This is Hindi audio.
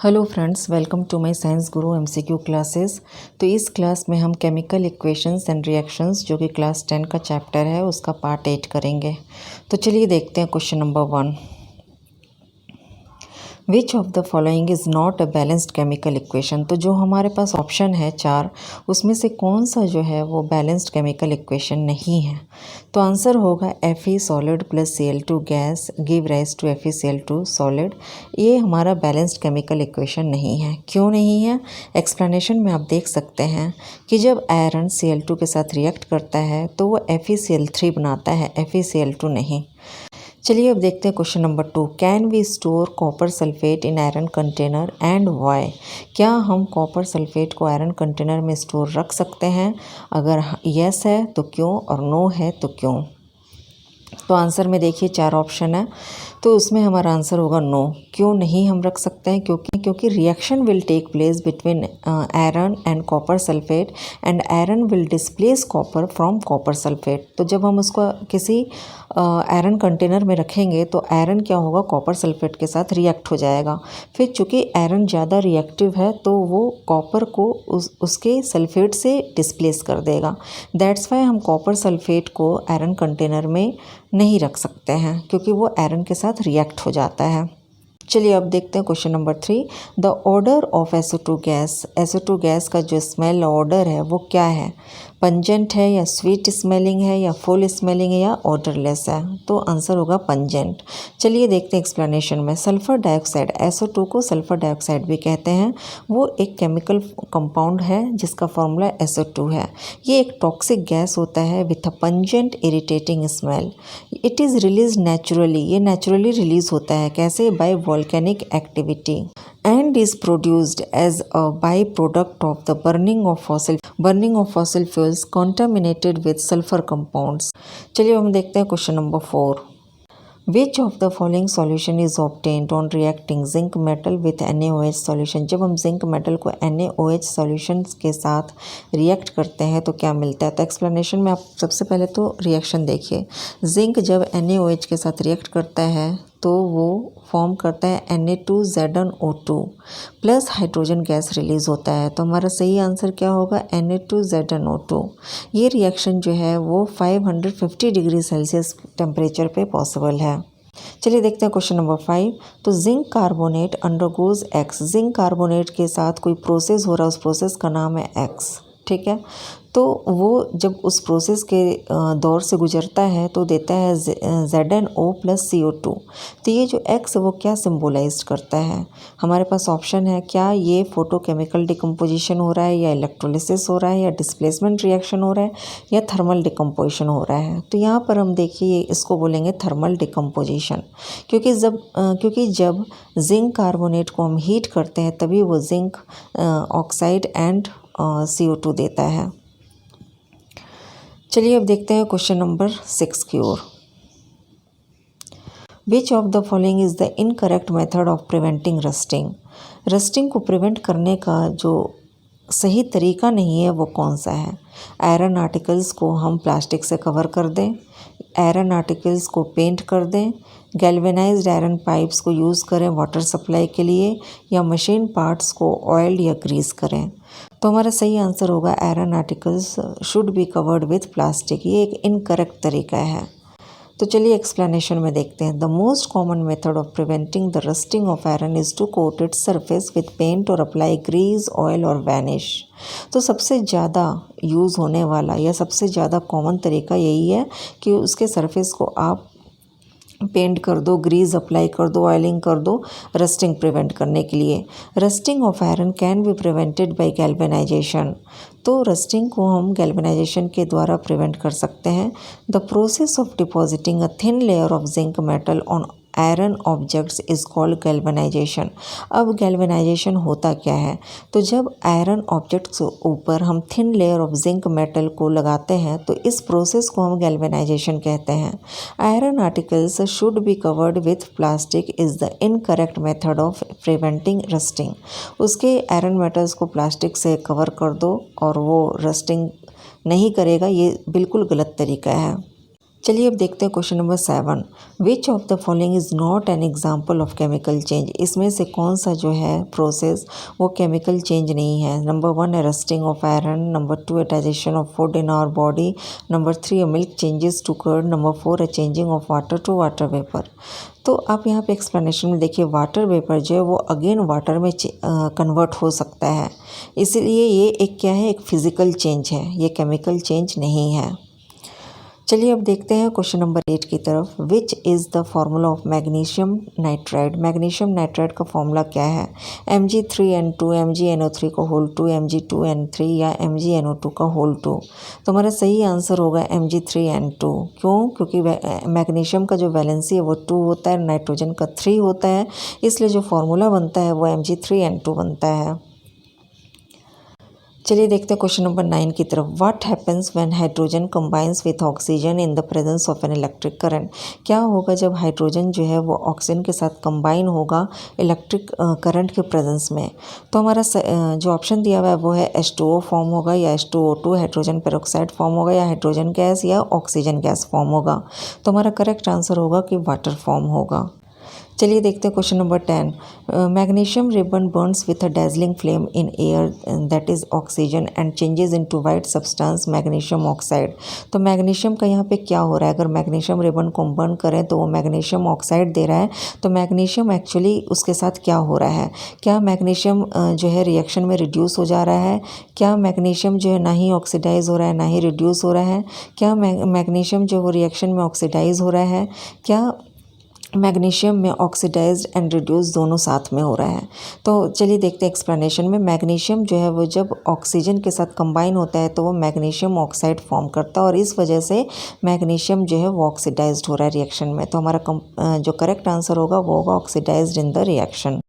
Hello friends, welcome to my science Guru MCQ classes. तो इस क्लास में हम केमिकल इक्वेशंस एंड रिएक्शंस जो कि क्लास 10 का चैप्टर है उसका पार्ट 8 करेंगे। तो चलिए देखते हैं question number 1। Which of the following is not a balanced chemical equation. तो जो हमारे पास ऑप्शन है 4, उसमें से कौन सा जो है वो बैलेंस्ड केमिकल इक्वेशन नहीं है। तो आंसर होगा Fe solid plus Cl2 gas give rise to FeCl2 solid. ये हमारा बैलेंस्ड केमिकल इक्वेशन नहीं है। क्यों नहीं है? एक्सप्लेनेशन में आप देख सकते हैं कि जब आयरन Cl2 के साथ रिएक्ट करता है तो वो FeCl3 बनाता है, FeCl2 नहीं। चलिए अब देखते हैं question number 2। Can we store copper sulphate in iron container and why. क्या हम कॉपर सल्फेट को आयरन कंटेनर में स्टोर रख सकते हैं? अगर यस है तो क्यों और नो है तो क्यों। तो आंसर में देखिए 4 ऑप्शन है, तो उसमें हमारा आंसर होगा नो। क्यों नहीं हम रख सकते हैं? क्योंकि reaction will take place between iron and copper sulphate and iron will displace copper from copper sulphate. तो जब हम उसको किसी आयरन कंटेनर में रखेंगे तो आयरन क्या होगा, कॉपर सल्फेट के साथ रिएक्ट हो जाएगा। फिर चूँकि आयरन ज़्यादा रिएक्टिव है तो वो कॉपर को उसके सल्फेट से डिस्प्लेस कर देगा। दैट्स वाई हम कॉपर सल्फेट को आयरन कंटेनर में नहीं रख सकते हैं, क्योंकि वो आयरन के साथ रिएक्ट हो जाता है। चलिए अब देखते हैं question number 3। The order of SO2 gas. SO2 gas का जो स्मेल ऑर्डर है वो क्या है? पंजेंट है या स्वीट स्मेलिंग है या फुल स्मेलिंग है या ऑर्डरलेस है? तो आंसर होगा पंजेंट। चलिए देखते हैं एक्सप्लेनेशन में। सल्फर डाइऑक्साइड, SO2 को सल्फर डाइऑक्साइड भी कहते हैं। वो एक केमिकल कंपाउंड है जिसका फॉर्मूला SO2 है। ये एक टॉक्सिक गैस होता है with a pungent irritating smell. It is release naturally, ये नेचुरली रिलीज होता है। कैसे? By volcanic activity and is produced as a byproduct of the burning of fossil fuels contaminated with sulfur compounds। चलिए हम देखते हैं question number 4। Which of the following solution is obtained on reacting zinc metal with NaOH solution। जब हम जिंक मेटल को NaOH सॉल्यूशन के साथ रिएक्ट करते हैं तो क्या मिलता है? तो एक्सप्लेनेशन में आप सबसे पहले तो रिएक्शन देखिए। जिंक जब NaOH के साथ रिएक्ट करता है तो वो फॉर्म करता है Na2ZnO2 plus hydrogen gas release होता है। तो हमारा सही आंसर क्या होगा? Na2ZnO2। ये रिएक्शन जो है वो 550 डिग्री सेल्सियस टेम्परेचर पे पॉसिबल है। चलिए देखते हैं क्वेश्चन नंबर 5। तो zinc carbonate undergoes X। Zinc carbonate के साथ कोई प्रोसेस हो रहा है, उस प्रोसेस का नाम है X, ठीक है। तो वो जब उस प्रोसेस के दौर से गुजरता है तो देता है ZnO प्लस CO2। तो ये जो X वो क्या सिम्बोलाइज करता है? हमारे पास ऑप्शन है, क्या ये फोटोकेमिकल डिकम्पोजिशन हो रहा है या इलेक्ट्रोलिसिस हो रहा है या डिस्प्लेसमेंट रिएक्शन हो रहा है या थर्मल डिकम्पोजिशन हो रहा है। तो यहाँ पर हम देखिए इसको बोलेंगे थर्मल डिकम्पोजिशन, क्योंकि जब जिंक कार्बोनेट को हम हीट करते हैं तभी वो जिंक ऑक्साइड एंड CO2 देता है। चलिए अब देखते हैं क्वेश्चन नंबर 6 की ओर। Which of the following is the incorrect method of preventing rusting. Rusting को प्रिवेंट करने का जो सही तरीका नहीं है वो कौन सा है? आयरन आर्टिकल्स को हम प्लास्टिक से कवर कर दें, आयरन आर्टिकल्स को पेंट कर दें, गैल्वेनाइज्ड आयरन पाइप्स को यूज़ करें वाटर सप्लाई के लिए, या मशीन पार्ट्स को ऑयल या ग्रीस करें। तो हमारा सही आंसर होगा iron articles should be covered with plastic. ये एक इनकरेक्ट तरीका है। तो चलिए एक्सप्लेनेशन में देखते हैं। The most common method of preventing the rusting of iron is to coat its surface with paint और अप्लाई ग्रीस ऑयल और वैनिश। तो सबसे ज़्यादा यूज़ होने वाला या सबसे ज़्यादा कॉमन तरीका यही है कि उसके सरफेस को आप पेंट कर दो, ग्रीस अप्लाई कर दो, ऑयलिंग कर दो, रस्टिंग प्रिवेंट करने के लिए। Rusting of iron can be prevented by galvanisation. तो रस्टिंग को हम गैल्वेनाइजेशन के द्वारा प्रिवेंट कर सकते हैं। The process of depositing a thin layer of zinc metal on iron objects is called galvanisation. अब गैल्वेनाइजेशन होता क्या है? तो जब आयरन ऑब्जेक्ट्स के ऊपर हम thin layer of zinc metal को लगाते हैं तो इस प्रोसेस को हम गैल्वेनाइजेशन कहते हैं। Iron articles should be covered with plastic is the incorrect method of preventing rusting. उसके आयरन मेटल्स को प्लास्टिक से कवर कर दो और वो रस्टिंग नहीं करेगा, ये बिल्कुल गलत तरीका है। चलिए अब देखते हैं question number 7। Which of the following is not an example of chemical change. इसमें से कौन सा जो है प्रोसेस वो केमिकल चेंज नहीं है। नंबर 1 है रस्टिंग ऑफ आयरन, नंबर 2 है digestion of food in our body, number 3 है milk changes to curd, number 4 है changing of water to water vapour. तो आप यहाँ पे एक्सप्लेनेशन में देखिए वाटर वेपर जो है वो अगेन वाटर में कन्वर्ट हो सकता है, इसलिए ये एक क्या है, एक फिज़िकल चेंज है, ये केमिकल चेंज नहीं है। चलिए अब देखते हैं क्वेश्चन नंबर 8 की तरफ। Which is the formula of magnesium nitride. Magnesium nitride का फार्मूला क्या है। Mg3n2 MgNO3 का होल 2 Mg2n3 या MgNO2 का होल 2। तो हमारा सही आंसर होगा Mg3n2। क्यों? क्योंकि मैग्नीशियम का जो वैलेंसी है वो 2 होता है, नाइट्रोजन का 3 होता है, इसलिए जो फार्मूला बनता है वो Mg3n2 बनता है। चलिए देखते हैं क्वेश्चन नंबर 9 की तरफ। What happens when hydrogen combines with oxygen in the presence of an electric current. क्या होगा जब हाइड्रोजन जो है वो ऑक्सीजन के साथ कंबाइन होगा इलेक्ट्रिक करंट के प्रेजेंस में। तो हमारा जो ऑप्शन दिया हुआ है वो है H2O फॉर्म होगा या H2O2 हाइड्रोजन पेरोक्साइड फॉर्म होगा या हाइड्रोजन गैस या ऑक्सीजन गैस फॉर्म होगा। तो हमारा करेक्ट आंसर होगा कि वाटर फॉर्म होगा। चलिए देखते हैं question number 10। Magnesium ribbon Burns with a dazzling flame in air that is oxygen and changes into white substance magnesium oxide. तो मैग्नीशियम का यहाँ पे क्या हो रहा है, अगर मैग्नीशियम रिबन को बर्न करें तो वो मैग्नीशियम ऑक्साइड दे रहा है। तो मैग्नीशियम एक्चुअली उसके साथ क्या हो रहा है, क्या मैग्नीशियम जो है रिएक्शन में रिड्यूस हो जा रहा है, क्या मैग्नीशियम जो है ना ही ऑक्सीडाइज हो रहा है ना ही रिड्यूस हो रहा है, क्या मैग्नीशियम जो वो रिएक्शन में ऑक्सीडाइज हो रहा है, क्या मैग्नीशियम में ऑक्सीडाइज्ड एंड रिड्यूस दोनों साथ में हो रहा है। तो चलिए देखते हैं एक्सप्लेनेशन में। मैग्नीशियम जो है वो जब ऑक्सीजन के साथ कंबाइन होता है तो वो मैग्नीशियम ऑक्साइड फॉर्म करता है और इस वजह से मैग्नीशियम जो है वो ऑक्सीडाइज्ड हो रहा है रिएक्शन में। तो हमारा जो करेक्ट आंसर होगा वो होगा ऑक्सीडाइज्ड इन द रिएक्शन।